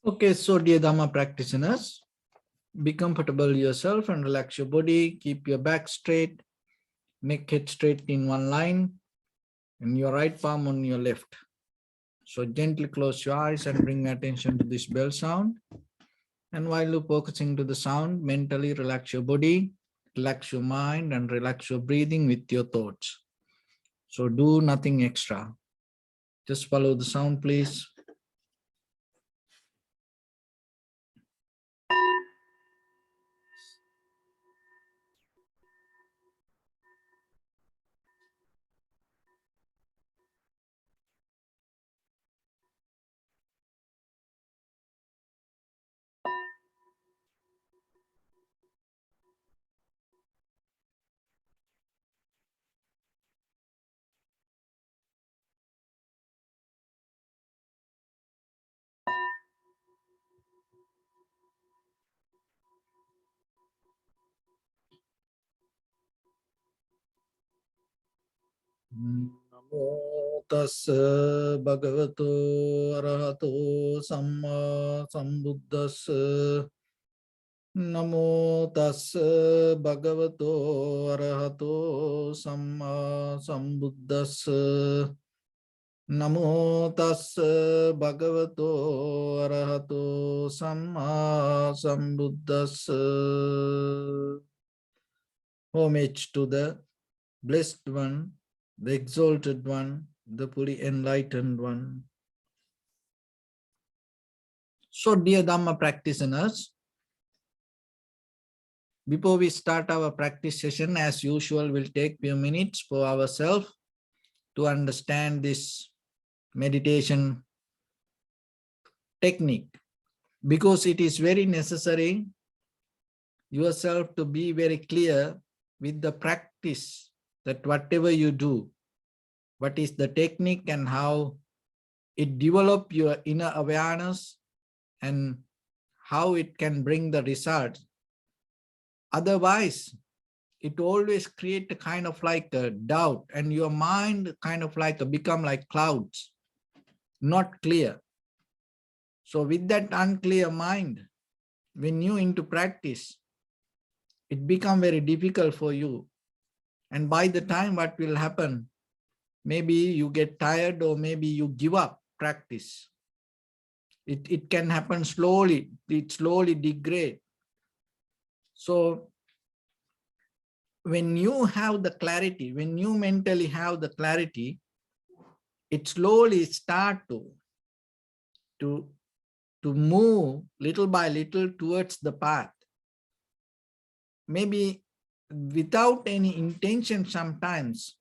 Okay, so dear Dharma practitioners, be comfortable yourself and relax your body. Keep your back straight, neck head straight in one line, and your right palm on your left. So gently close your eyes and bring attention to this bell sound. And while you're focusing to the sound, mentally relax your body, relax your mind, and relax your breathing with your thoughts. So do nothing extra. Just follow the sound, please. Namo tassa bhagavato arahato samma sambuddhassa. Namo tassa bhagavato arahato samma sambuddhassa. Namo tassa bhagavato arahato samma sambuddhassa. Homage to the Blessed One, the Exalted One, the fully enlightened One. So, dear Dhamma practitioners, before we start our practice session, as usual, we'll take few minutes for ourselves to understand this meditation technique, because it is very necessary yourself to be very clear with the practice, that whatever you do, what is the technique and how it develop your inner awareness and how it can bring the results. Otherwise, it always create a kind of like a doubt, and your mind kind of like become like clouds, not clear. So with that unclear mind, when you into practice, it become very difficult for you. And by the time what will happen, maybe you get tired or maybe you give up practice. It can happen slowly, it slowly degrade. So when you have the clarity, when you mentally have the clarity, it slowly start to move little by little towards the path. Maybe without any intention sometimes,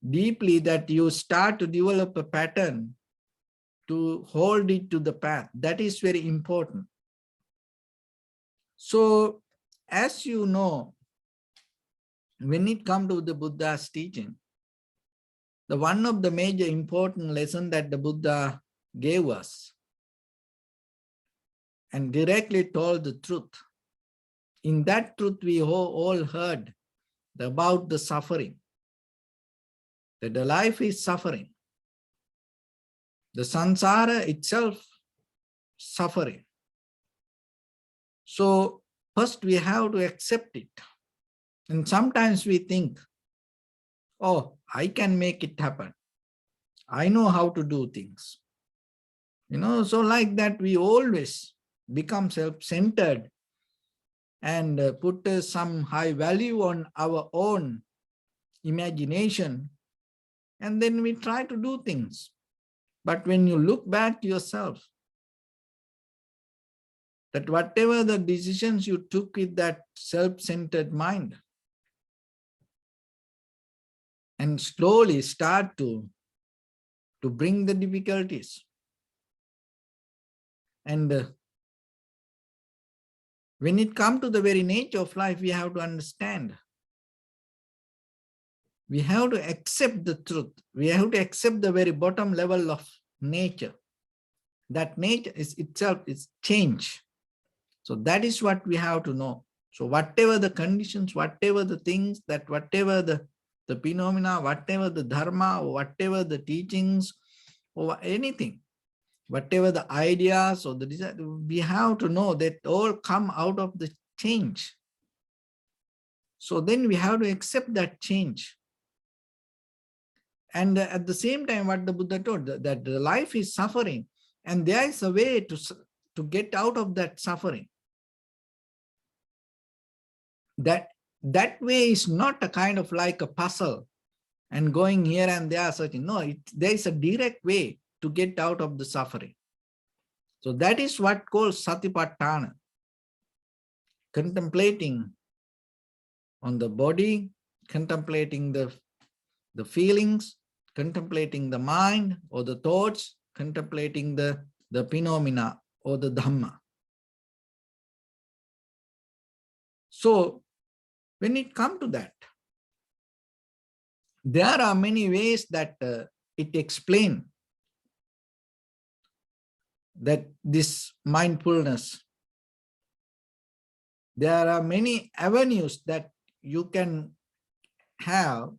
deeply, that you start to develop a pattern to hold it to the path. That is very important. So as you know, when it comes to the Buddha's teaching, the one of the major important lesson that the Buddha gave us and directly told the truth. In that truth, we all heard about the suffering, that the life is suffering. The samsara itself suffering. So first we have to accept it. And sometimes we think, oh, I can make it happen. I know how to do things. So like that, we always become self-centered and put some high value on our own imagination. And then we try to do things. But when you look back to yourself, that whatever the decisions you took with that self-centered mind, and slowly start to bring the difficulties. And when it comes to the very nature of life, we have to understand. We have to accept the truth. We have to accept the very bottom level of nature. That nature is itself is change. So that is what we have to know. So whatever the conditions, whatever the things, that whatever the phenomena, whatever the dharma, or whatever the teachings, or anything, whatever the ideas or the desire, we have to know that all come out of the change. So then we have to accept that change. And at the same time, what the Buddha told, that the life is suffering, and there is a way to get out of that suffering. That way is not a kind of like a puzzle and going here and there searching. No, there is a direct way to get out of the suffering. So that is what called satipatthana, contemplating on the body, contemplating the feelings, contemplating the mind or the thoughts, contemplating the phenomena or the Dhamma. So when it comes to that, there are many ways that it explains that this mindfulness. There are many avenues that you can have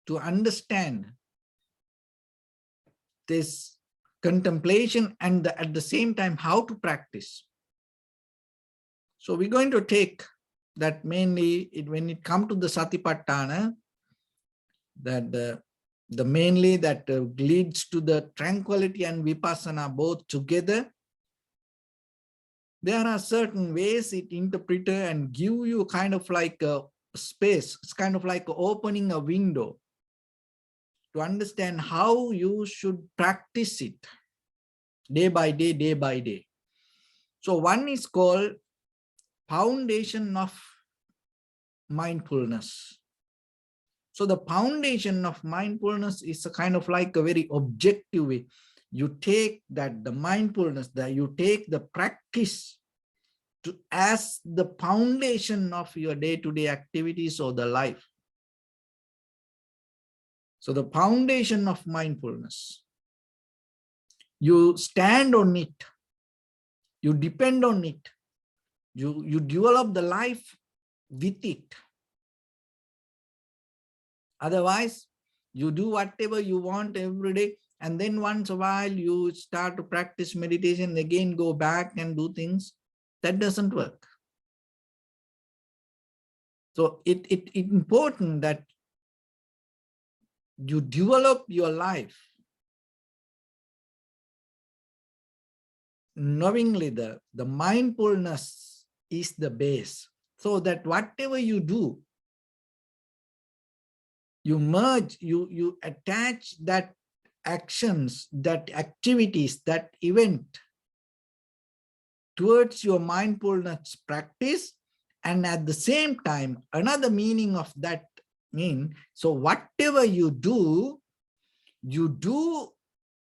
to understand this contemplation and at the same time how to practice. So we're going to take that mainly when it comes to the satipatthana, that the mainly that leads to the tranquility and vipassana both together. There are certain ways it interprets and give you kind of like a space. It's kind of like opening a window to understand how you should practice it day by day, day by day. So one is called foundation of mindfulness. So the foundation of mindfulness is a kind of like a very objective way. You take that the mindfulness, that you take the practice as the foundation of your day-to-day activities or the life. So the foundation of mindfulness, you stand on it, you depend on it, you develop the life with it. Otherwise, you do whatever you want every day, and then once a while you start to practice meditation, again go back and do things. That doesn't work. So it's important that you develop your life knowingly. The mindfulness is the base, so that whatever you do, you merge, you attach that actions, that activities, that event towards your mindfulness practice. And at the same time, another meaning of that so whatever you do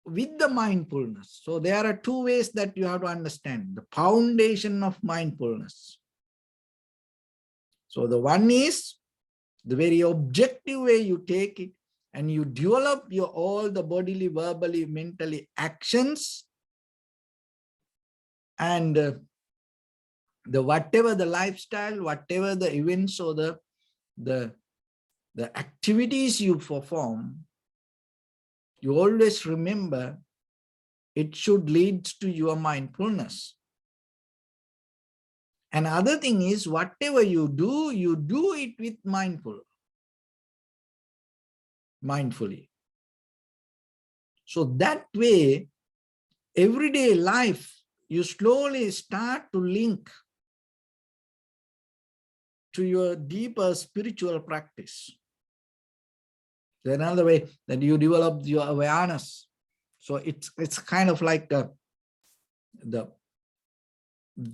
with the mindfulness. So there are two ways that you have to understand the foundation of mindfulness. So the one is the very objective way you take it, and you develop your all the bodily, verbally, mentally actions, and the whatever the lifestyle, whatever the events or the activities you perform, you always remember it should lead to your mindfulness. Another thing is, whatever you do it with mindfully. So that way, everyday life, you slowly start to link to your deeper spiritual practice. There's another way that you develop your awareness. So it's kind of like the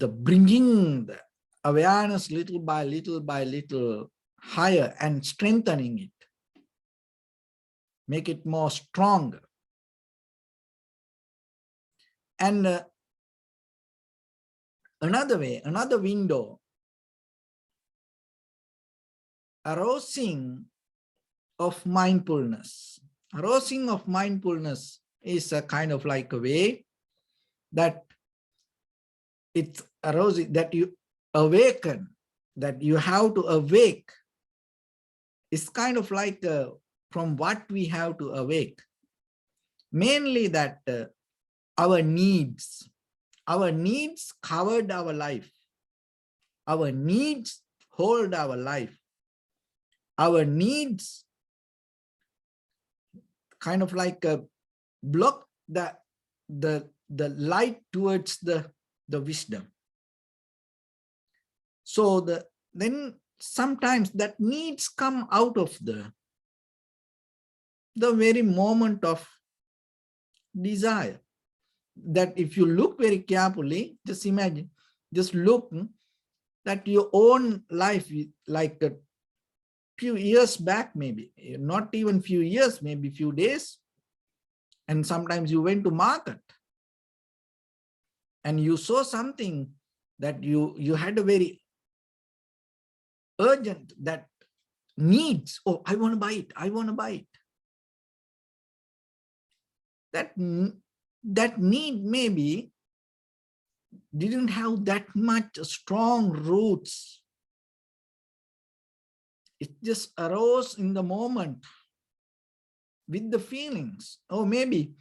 bringing the awareness little by little higher and strengthening it, make it more stronger. And another way, another window, arousing of mindfulness. Arousing of mindfulness is a kind of like a way that it's arousing, that you awaken, that you have to awake. It's kind of like from what we have to awake. Mainly that our needs. Our needs covered our life. Our needs hold our life. Our needs kind of like block the light towards the wisdom. So then sometimes that needs come out of the very moment of desire. That if you look very carefully, just imagine, just look that your own life, like a few years back, maybe not even few years, maybe few days, and sometimes you went to market and you saw something that you had a very urgent that needs. Oh, I want to buy it. I want to buy it. That need maybe didn't have that much strong roots. It just arose in the moment with the feelings. Or maybe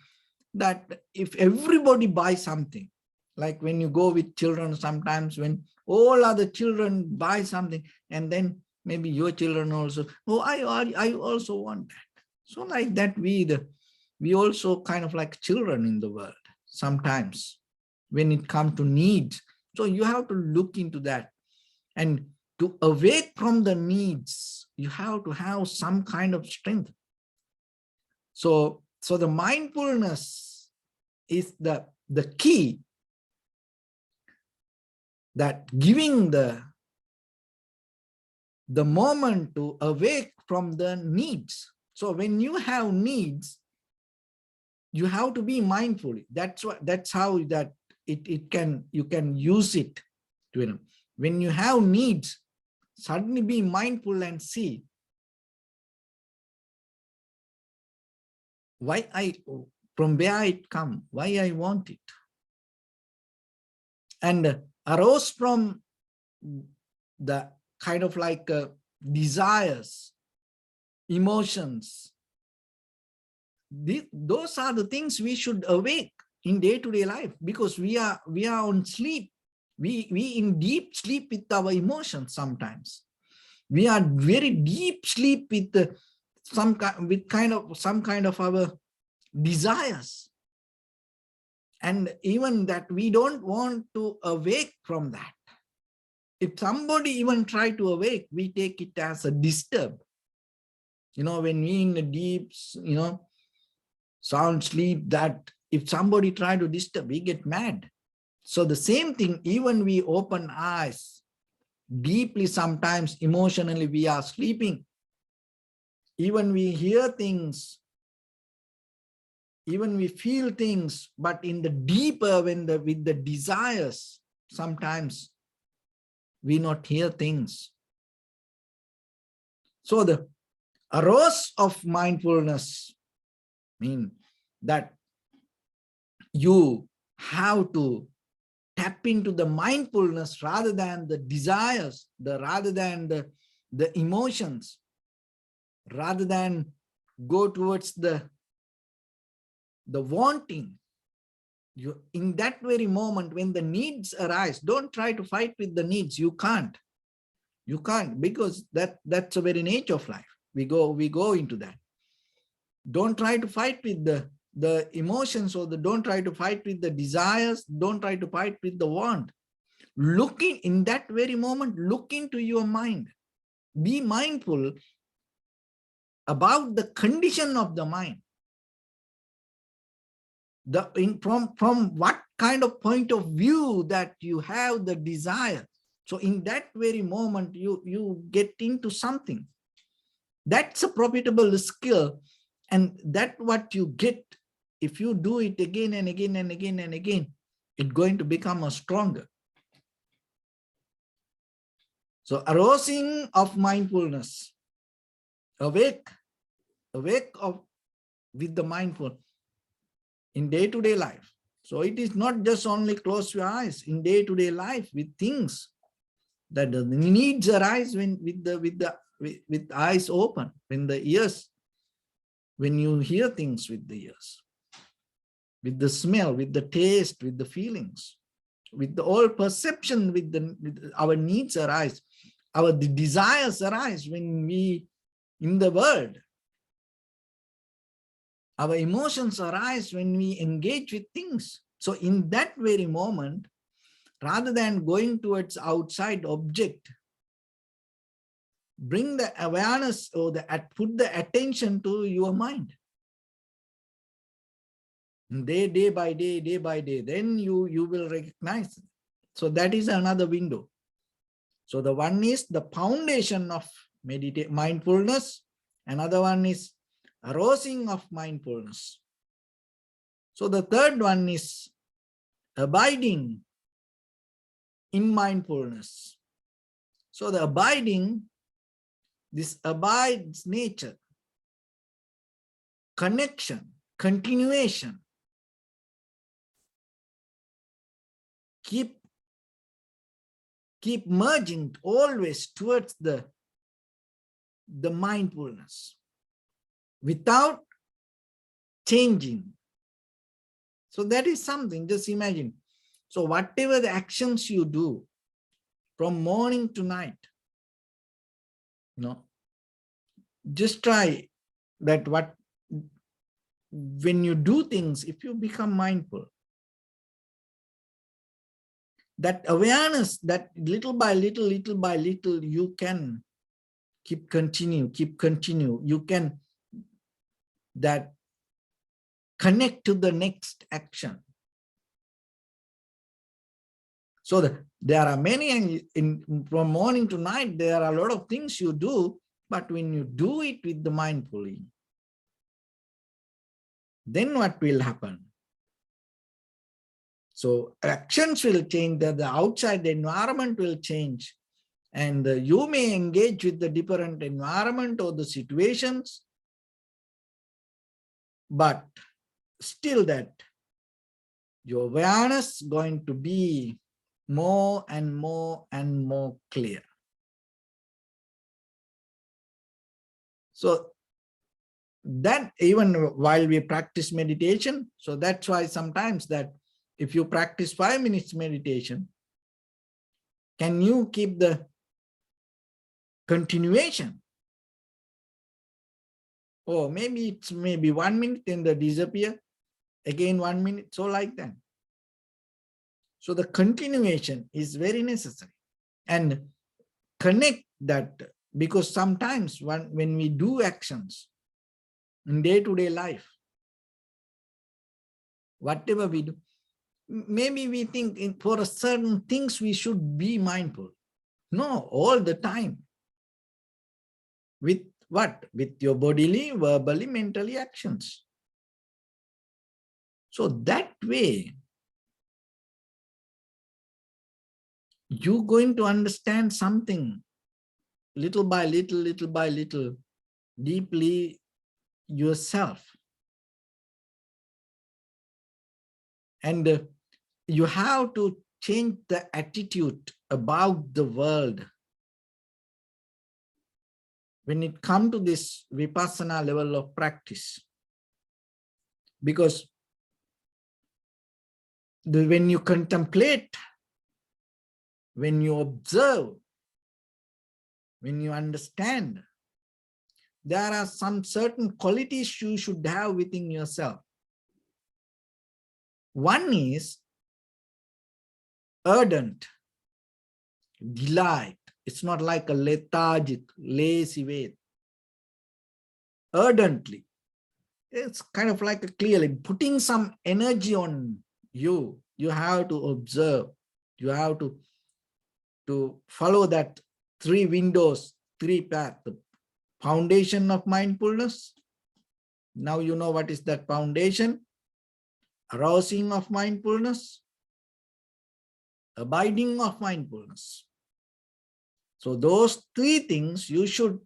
that if everybody buys something, like when you go with children, sometimes when all other children buy something, and then maybe your children also, oh, I also want that. So like that, we also kind of like children in the world sometimes when it comes to needs. So you have to look into that, and to awake from the needs, you have to have some kind of strength. So the mindfulness is the key, that giving the moment to awake from the needs. So when you have needs, you have to be mindful. That's how that you can use it to, when you have needs, suddenly be mindful and see from where it come, why I want it, and arose from the kind of like desires, emotions. Those are the things we should awake in day-to-day life, because we are on sleep. We in deep sleep with our emotions. Sometimes we are very deep sleep with some kind of our desires, and even that we don't want to awake from that. If somebody even try to awake, we take it as a disturb. When we in a deep, sound sleep, that if somebody try to disturb, we get mad. So the same thing, even we open eyes deeply, sometimes emotionally we are sleeping. Even we hear things, even we feel things, but in the deeper, with the desires, sometimes we not hear things. So the arose of mindfulness mean that you have to tap into the mindfulness rather than the desires, rather than the emotions, rather than go towards the wanting. You, in that very moment when the needs arise, don't try to fight with the needs. You can't, because that's the very nature of life. We go into that. Don't try to fight with the emotions, or don't try to fight with the desires. Don't try to fight with the want. Looking in that very moment, look into your mind. Be mindful about the condition of the mind. From what kind of point of view that you have the desire. So in that very moment, you get into something. That's a profitable skill, and that what you get, if you do it again and again and again and again, it's going to become a stronger. So arousing of mindfulness, awake with the mindful in day-to-day life. So it is not just only close your eyes. In day-to-day life, with things that the needs arise with eyes open, when the ears, when you hear things with the ears. with the smell, with the taste, with the feelings, with the all perception, with our needs arise, the desires arise when we in the world. Our emotions arise when we engage with things. So in that very moment, rather than going towards outside object, bring the awareness or put the attention to your mind. Day by day, then you will recognize. So that is another window. So the one is the foundation of mindfulness. Another one is arousing of mindfulness. So the third one is abiding in mindfulness. So the abiding, this abides nature, connection, continuation. Keep merging always towards the mindfulness without changing. So that is something, just imagine. So whatever the actions you do from morning to night, just try that when you do things, if you become mindful, that awareness, that little by little, you can continue. You can connect to the next action. So there are many, from morning to night, there are a lot of things you do, but when you do it with the mindfully, then what will happen? So actions will change, the outside environment will change, and you may engage with the different environment or the situations, but still that your awareness is going to be more and more and more clear. So that even while we practice meditation, so that's why sometimes that if you practice 5 minutes meditation, can you keep the continuation? Or maybe it's 1 minute and they disappear, again 1 minute, so like that. So the continuation is very necessary, and connect that, because sometimes when we do actions in day-to-day life, whatever we do, maybe we think for a certain things we should be mindful. No, all the time. With what? With your bodily, verbally, mentally actions. So that way, you're going to understand something little by little, deeply yourself. And you have to change the attitude about the world. When it comes to this vipassana level of practice, because when you contemplate, when you observe, when you understand, there are some certain qualities you should have within yourself. One is ardent, delight. It's not like a lethargic, lazy way. Ardently. It's kind of like a clearly putting some energy on you. You have to observe. You have to follow that 3 windows, 3 paths. The foundation of mindfulness. Now you know what is that foundation. Arousing of mindfulness. Abiding of mindfulness. So those 3 things you should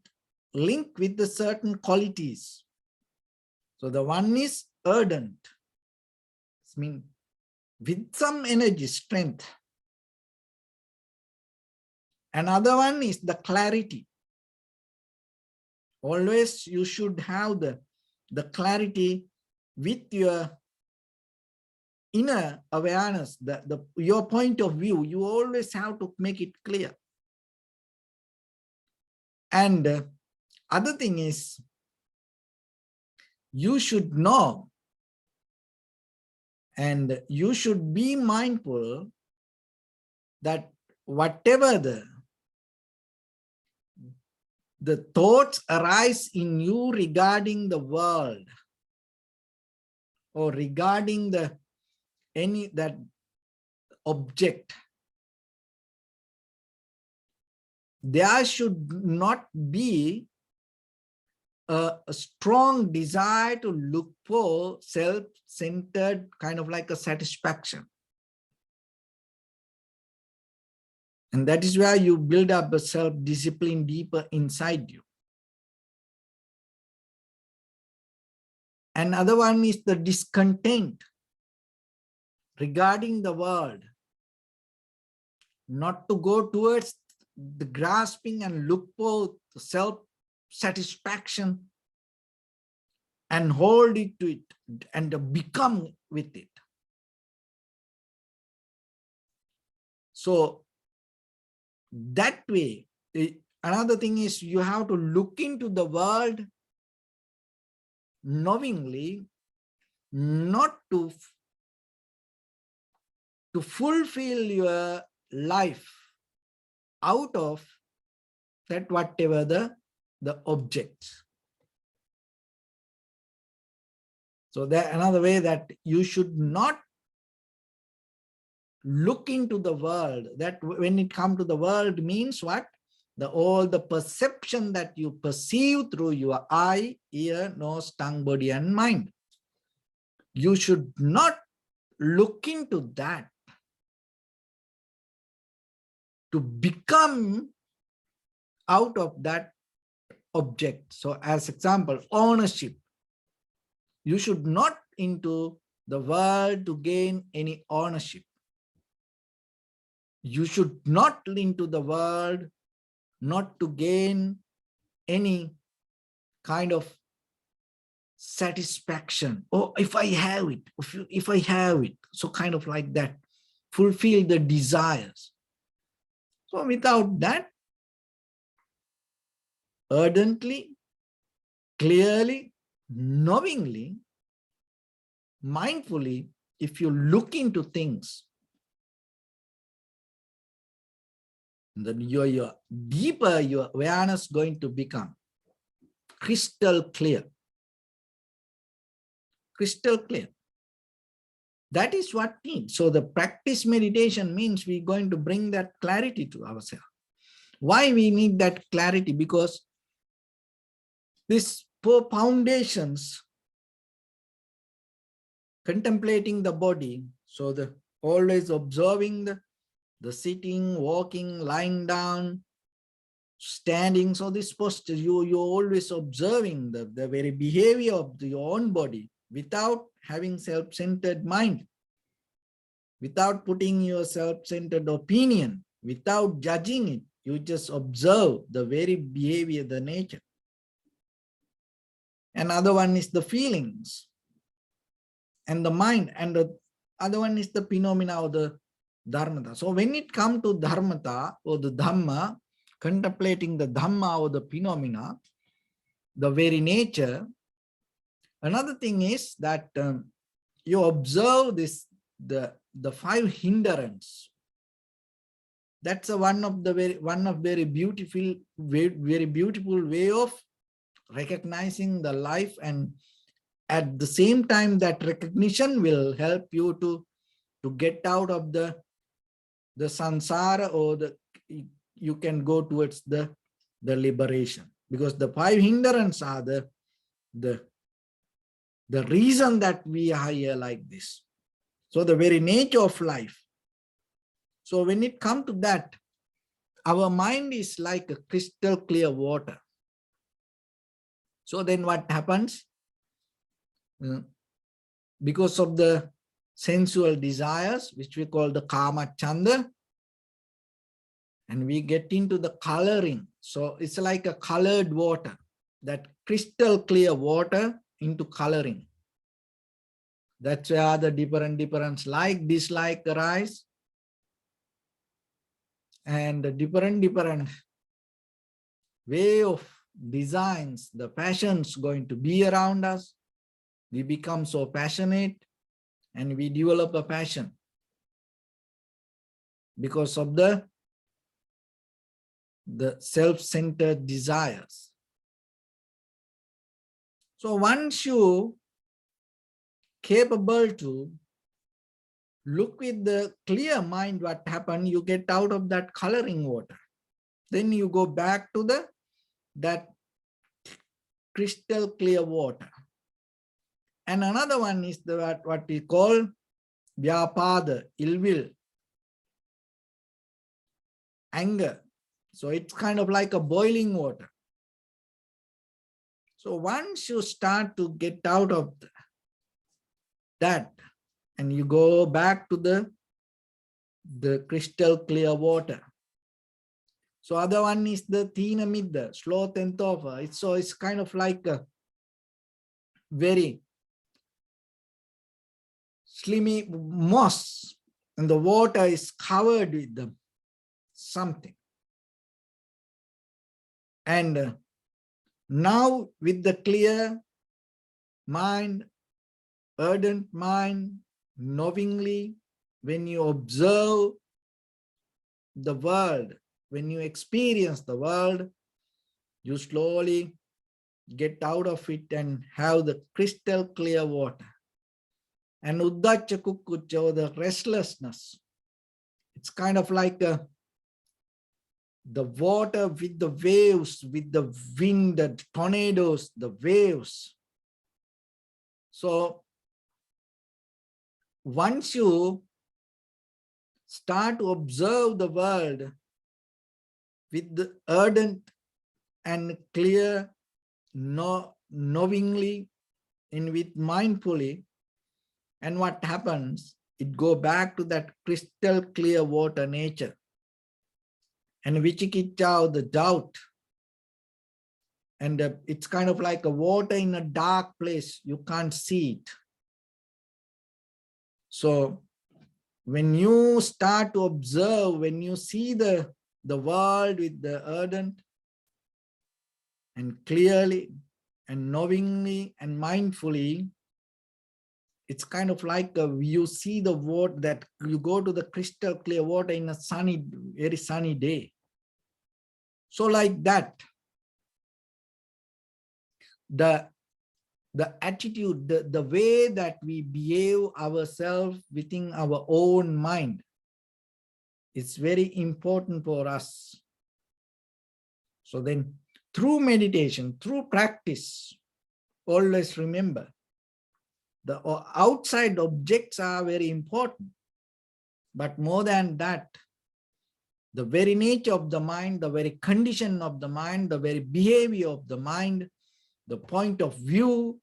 link with the certain qualities. So the one is ardent. I mean, with some energy, strength. Another one is the clarity. Always you should have the clarity with your inner awareness, your point of view, you always have to make it clear. And other thing is, you should know and you should be mindful that whatever the thoughts arise in you regarding the world or regarding that object, there should not be a strong desire to look for self-centered kind of like a satisfaction. And that is where you build up a self-discipline deeper inside you. And other one is the discontent regarding the world. Not to go towards the grasping and look for self-satisfaction and hold it to it and become with it. So that way, another thing is you have to look into the world knowingly, not to fulfill your life out of that whatever the objects. So that another way that you should not look into the world. That when it comes to the world means what? All the perception that you perceive through your eye, ear, nose, tongue, body, and mind. You should not look into that to become out of that object. So as example, ownership. You should not into the world to gain any ownership. You should not into the world not to gain any kind of satisfaction. Oh, if I have it, if I have it, so kind of like that, fulfill the desires. So without that, ardently, clearly, knowingly, mindfully, if you look into things, then your deeper your awareness going to become crystal clear. Crystal clear. That is what needs. So the practice meditation means we're going to bring that clarity to ourselves. Why we need that clarity? Because these 4 foundations, contemplating the body, so the always observing the sitting, walking, lying down, standing. So this posture, you're always observing the very behavior of your own body without having self-centered mind, without putting your self-centered opinion, without judging it. You just observe the very behavior, the nature. Another one is the feelings and the mind, and the other one is the phenomena of the Dharma. So when it comes to Dharmata or the Dhamma, contemplating the Dhamma or the phenomena, the very nature, another thing is that you observe this, the 5 hindrance. That's one of very beautiful way of recognizing the life, and at the same time that recognition will help you to get out of the samsara, or you can go towards the liberation, because the 5 hindrance are the reason that we are here like this. So the very nature of life. So when it comes to that, our mind is like a crystal clear water. So then what happens? Because of the sensual desires, which we call the kama chanda, and we get into the coloring. So it's like a colored water, that crystal clear water into coloring. That's where the different like, dislike arise. And the different way of designs, the passions going to be around us. We become so passionate and we develop a passion because of the self-centered desires. So once you capable to look with the clear mind what happened, you get out of that coloring water. Then you go back to that crystal clear water. And another one is what we call vyapada, ill will, anger. So it's kind of like a boiling water. So once you start to get out of that and you go back to the crystal clear water. So other one is the Tina Midda, sloth and thofa. So it's kind of like a very slimy moss and the water is covered with something. And now with the clear mind, ardent mind, knowingly, when you observe the world, when you experience the world, you slowly get out of it and have the crystal clear water. And uddacha kukkucha, or the restlessness, it's kind of like the water with the waves, with the wind, the tornadoes, the waves. So once you start to observe the world with the ardent and clear, knowingly and with mindfully, and what happens, it go back to that crystal clear water nature. And vichikicca, the doubt, and it's kind of like a water in a dark place, you can't see it. So when you start to observe, when you see the world with the ardent and clearly and knowingly and mindfully, it's kind of like you see the water, that you go to the crystal clear water in a sunny, very sunny day. So like that, the attitude, the way that we behave ourselves within our own mind, it's very important for us. So then through meditation, through practice, always remember, the outside objects are very important, but more than that, the very nature of the mind, the very condition of the mind, the very behavior of the mind, the point of view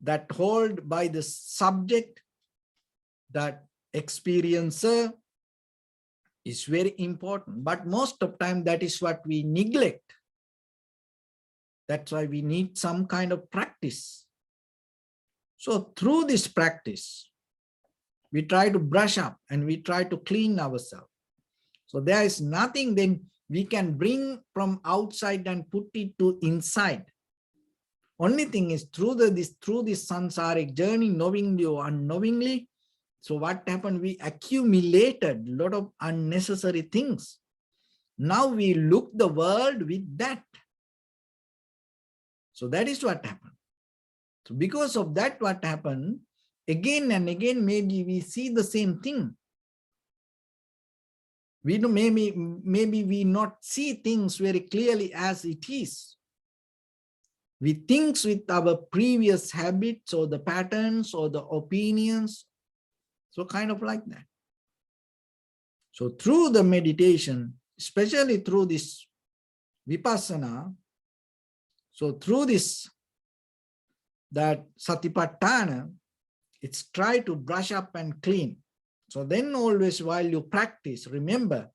that hold by the subject, that experiencer, is very important. But most of the time, that is what we neglect. That's why we need some kind of practice. So through this practice, we try to brush up and we try to clean ourselves. So there is nothing then we can bring from outside and put it to inside. Only thing is through this samsaric journey, knowingly or unknowingly, so what happened, we accumulated a lot of unnecessary things. Now we look the world with that. So that is what happened. So because of that, what happened, again and again, maybe we see the same thing. We do maybe we not see things very clearly as it is. We think with our previous habits or the patterns or the opinions. So kind of like that. So through the meditation, especially through this vipassana, so through this, that satipatthana, it's try to brush up and clean. So then always while you practice, remember,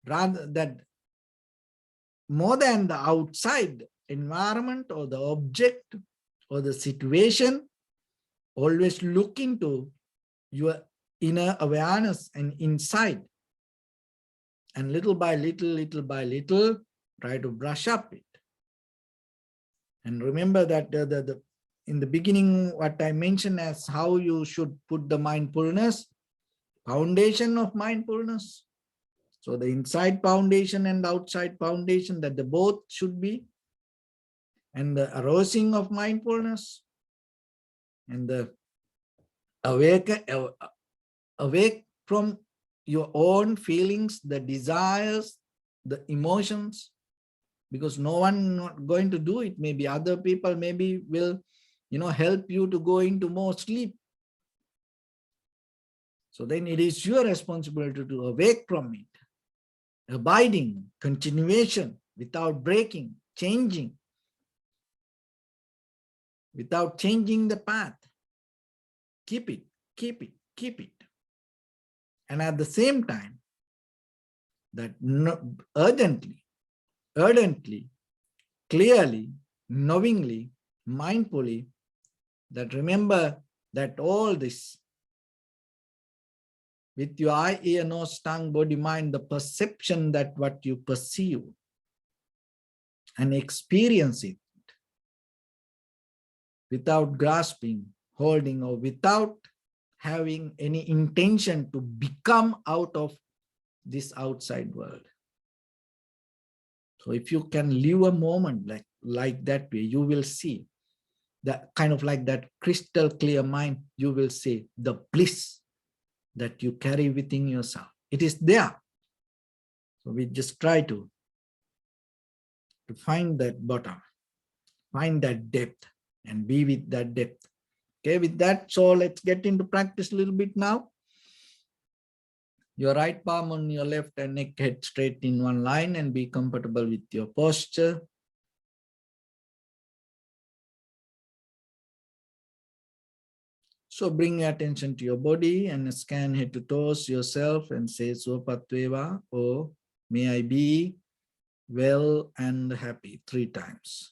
rather that more than the outside environment or the object or the situation, Always look into your inner awareness and insight. And little by little, try to brush up it. And remember that in the beginning, what I mentioned as how you should put the mindfulness, foundation of mindfulness. So the inside foundation and the outside foundation, that the both should be, and the arousing of mindfulness, and the awake from your own feelings, the desires, the emotions, because no one not going to do it. Maybe other people maybe will, help you to go into more sleep. So then it is your responsibility to awake from it, abiding, continuation, without breaking, changing, without changing the path. Keep it, keep it, keep it. And at the same time, that urgently, clearly, knowingly, mindfully, that remember that all this, with your eye, ear, nose, tongue, body, mind, the perception that what you perceive and experience it without grasping, holding, or without having any intention to become out of this outside world. So if you can live a moment like that way, you will see that kind of like that crystal clear mind, you will see the bliss that you carry within yourself. It is there. So we just try to find that bottom, find that depth, and be with that depth. Okay, with that, so let's get into practice a little bit now. Your right palm on your left and neck, head straight in one line, and be comfortable with your posture. So bring your attention to your body and scan head to toes yourself and say Swapatveva, or may I be well and happy 3 times.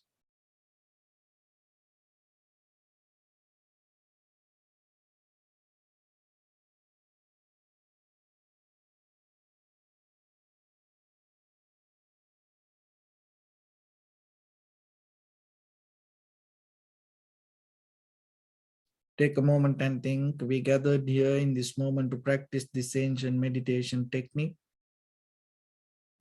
Take a moment and think. We gathered here in this moment to practice this ancient meditation technique.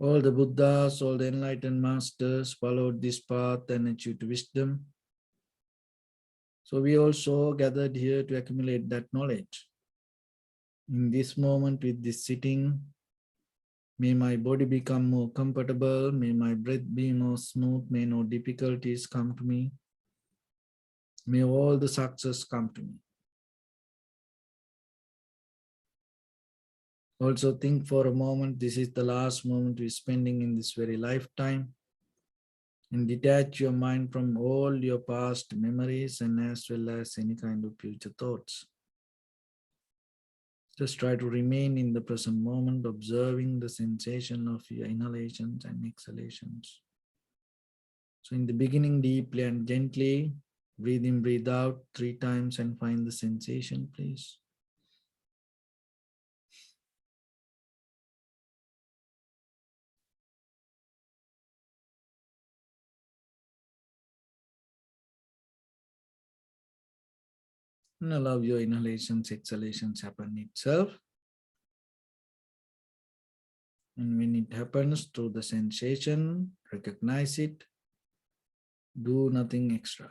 All the Buddhas, all the enlightened masters followed this path and achieved wisdom. So we also gathered here to accumulate that knowledge. In this moment with this sitting, may my body become more comfortable, may my breath be more smooth, may no difficulties come to me, may all the success come to me. Also think for a moment, this is the last moment we're spending in this very lifetime, and detach your mind from all your past memories and as well as any kind of future thoughts. Just try to remain in the present moment, observing the sensation of your inhalations and exhalations. So in the beginning, deeply and gently, breathe in, breathe out 3 times and find the sensation, please. And allow your inhalations, exhalations happen itself. And when it happens through the sensation, recognize it, do nothing extra.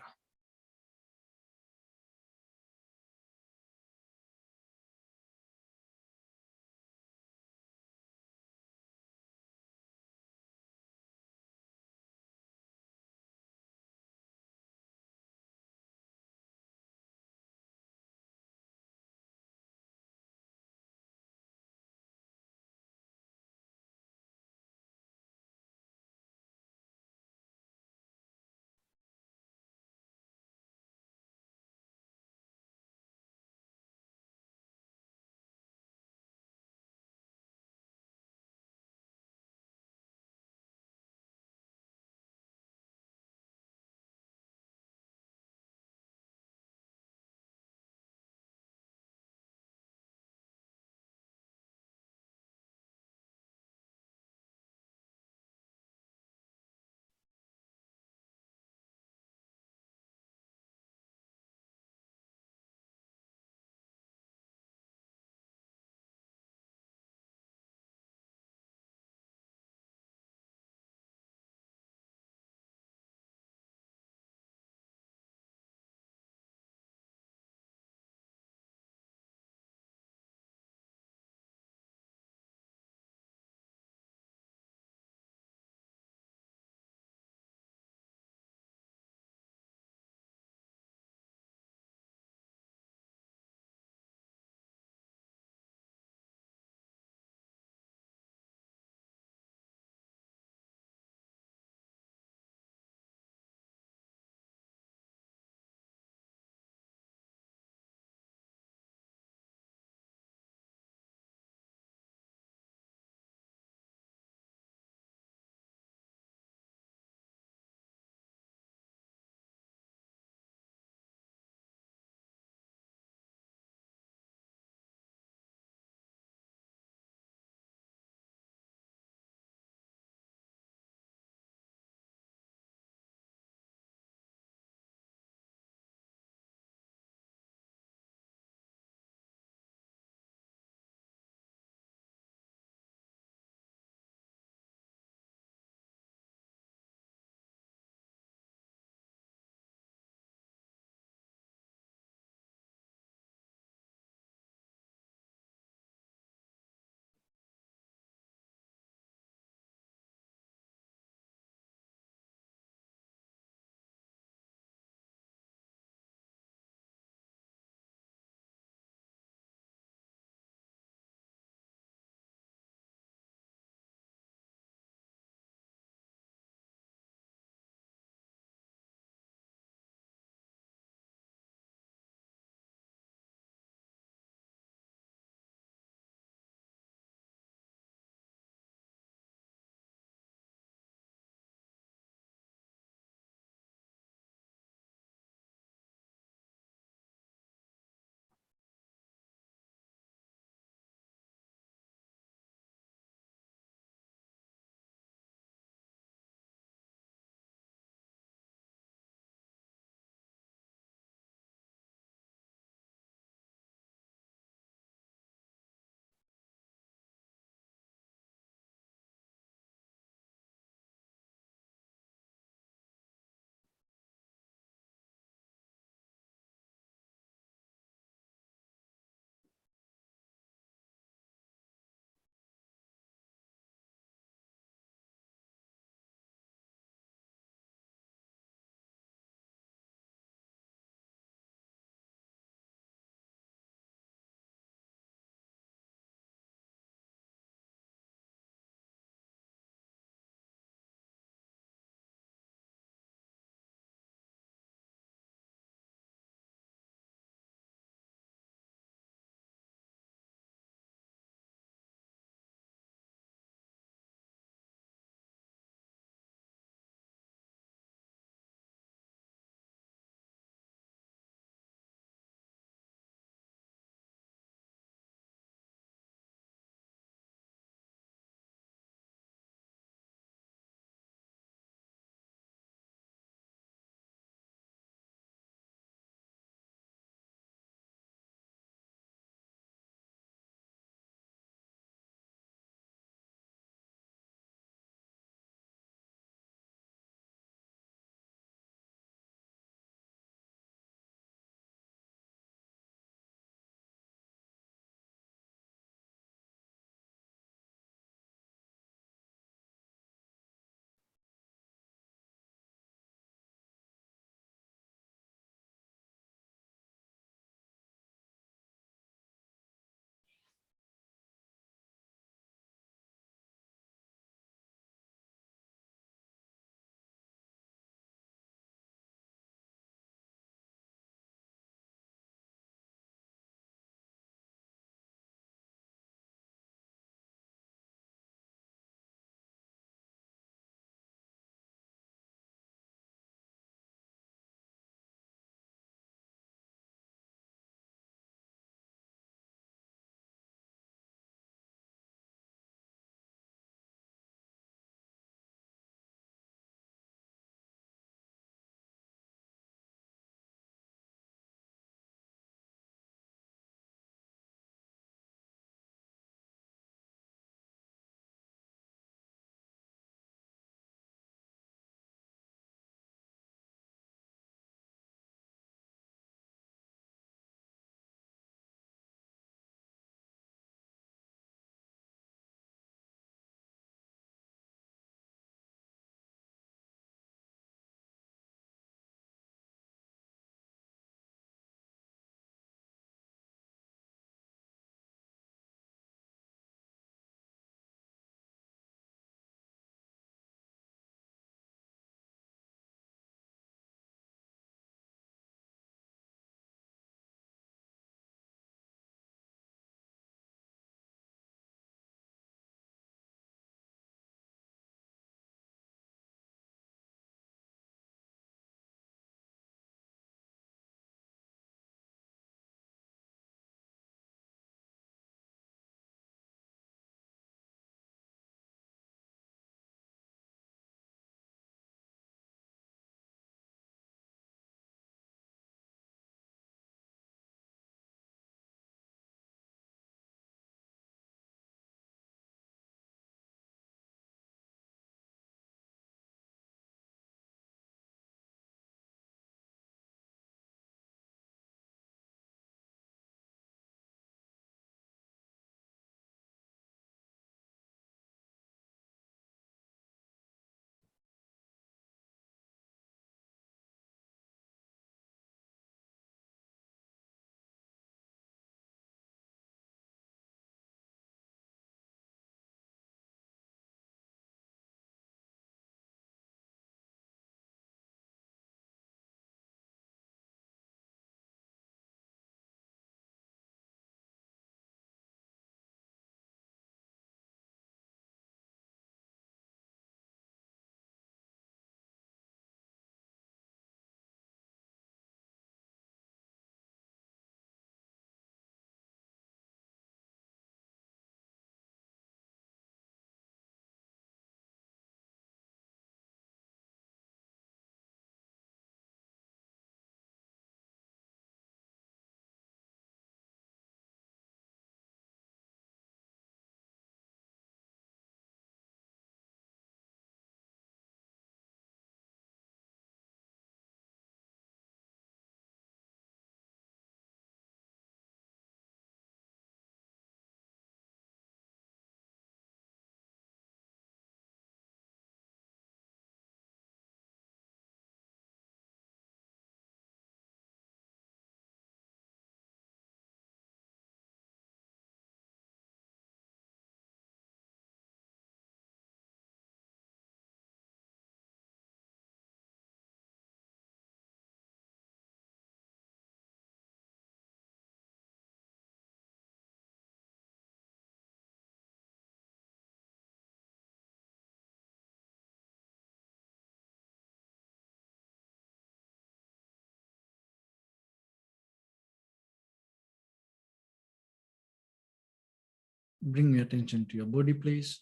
Bring your attention to your body, please.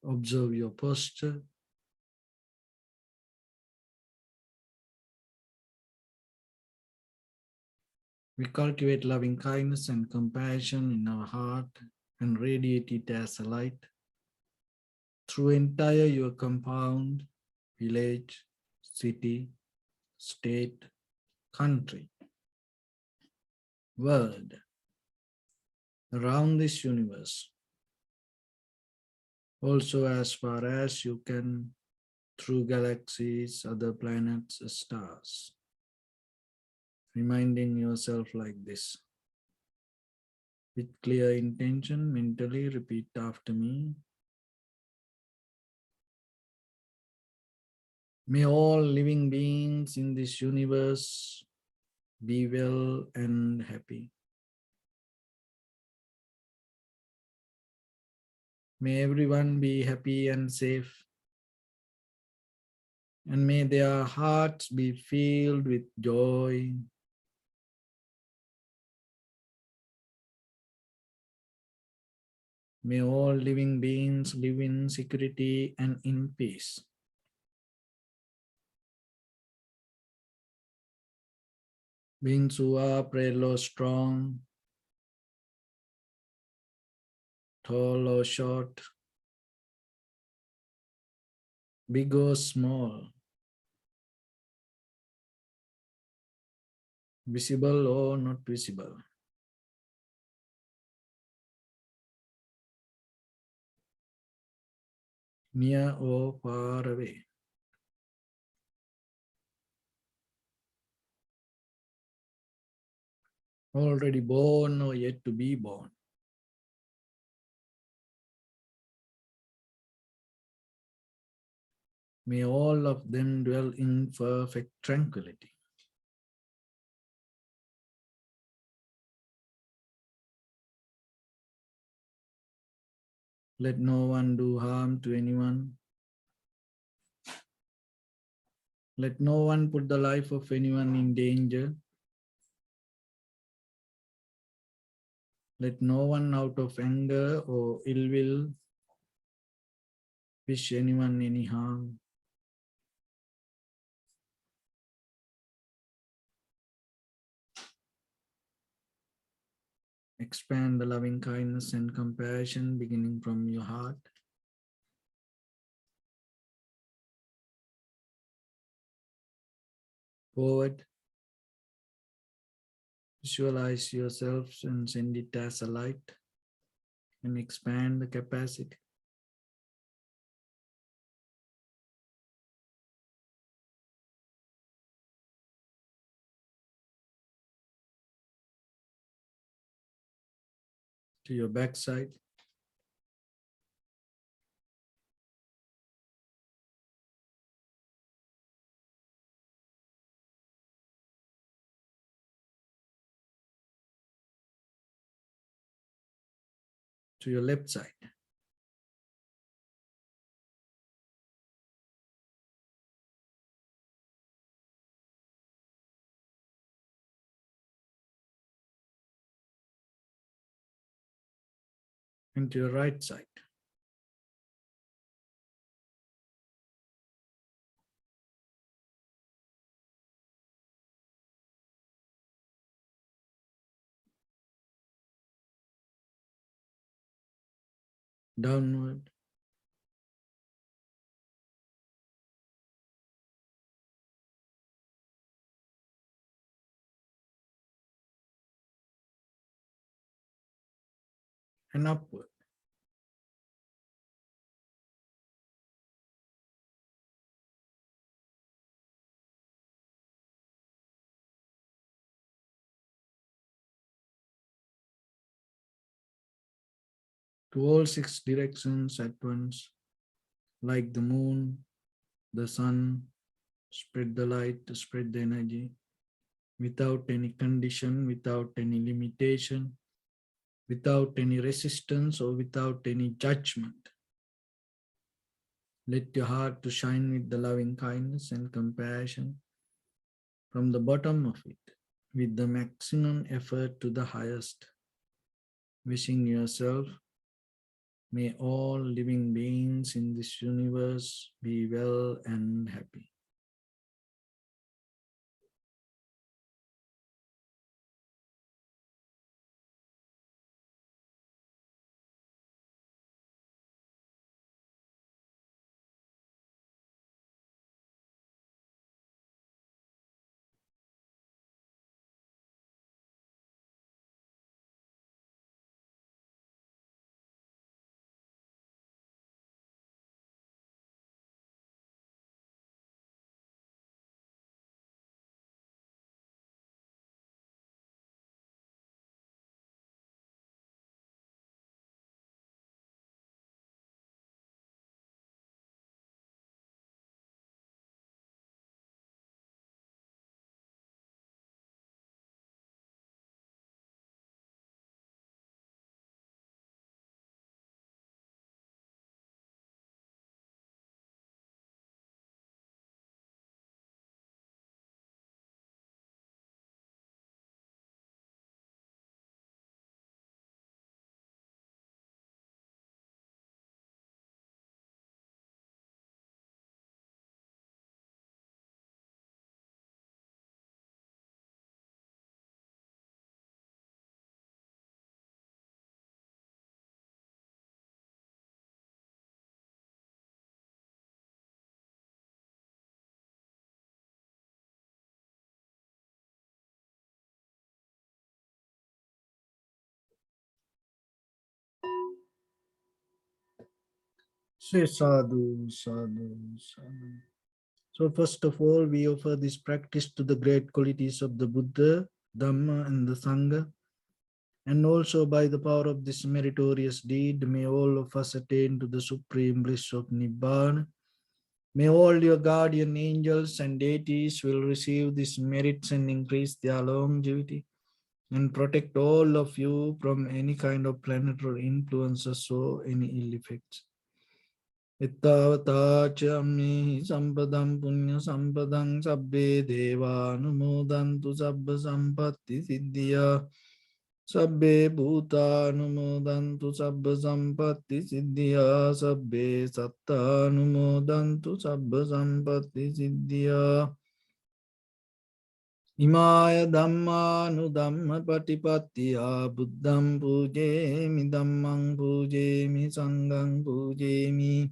Observe your posture. We cultivate loving kindness and compassion in our heart and radiate it as a light through entire your compound, village, city, state, country, world, around this universe. Also as far as you can through galaxies, other planets, stars. Reminding yourself like this. With clear intention, mentally repeat after me. May all living beings in this universe be well and happy. May everyone be happy and safe. And may their hearts be filled with joy. May all living beings live in security and in peace. Beings who are frail or strong, tall or short, big or small, visible or not visible. Near or far away. Already born or yet to be born. May all of them dwell in perfect tranquility. Let no one do harm to anyone. Let no one put the life of anyone in danger. Let no one out of anger or ill will wish anyone any harm. Expand the loving kindness and compassion beginning from your heart. Forward. Visualize yourselves and send it as a light and expand the capacity. To your backside. To your left side. And to your right side. Downward. And upward. To all 6 directions at once, like the moon, the sun, spread the light, spread the energy, without any condition, without any limitation, without any resistance or without any judgment. Let your heart to shine with the loving kindness and compassion from the bottom of it. with the maximum effort to the highest, wishing yourself, may all living beings in this universe be well and happy. Say sadhu, sadhu, sadhu. So first of all, we offer this practice to the great qualities of the Buddha, Dharma, and the Sangha. And also by the power of this meritorious deed, may all of us attain to the supreme bliss of Nibbana. May all your guardian angels and deities will receive these merits and increase their longevity and protect all of you from any kind of planetary influences or any ill effects. Ittavata sampadam punya sampadam sabbe deva numodantu sabba sampatti siddhya sabbe bhuta numodantu sabba sampatti siddhya sabbe satta numodantu sabba sampatti siddhya Imaya dhamma nu dhamma patipattiya buddham pujemi dhammang pujemi sanghang pujemi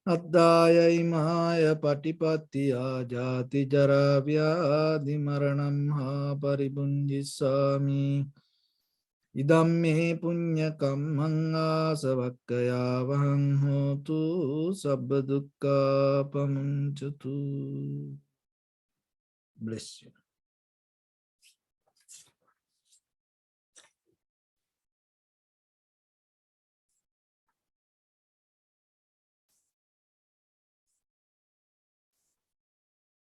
Addaya imaya patipattiya jati jara vyadhi maranam ha paribunjisami idam me punya kammang asavakkaya vahang hotu sabba dukkha pamunchatu. Bless you.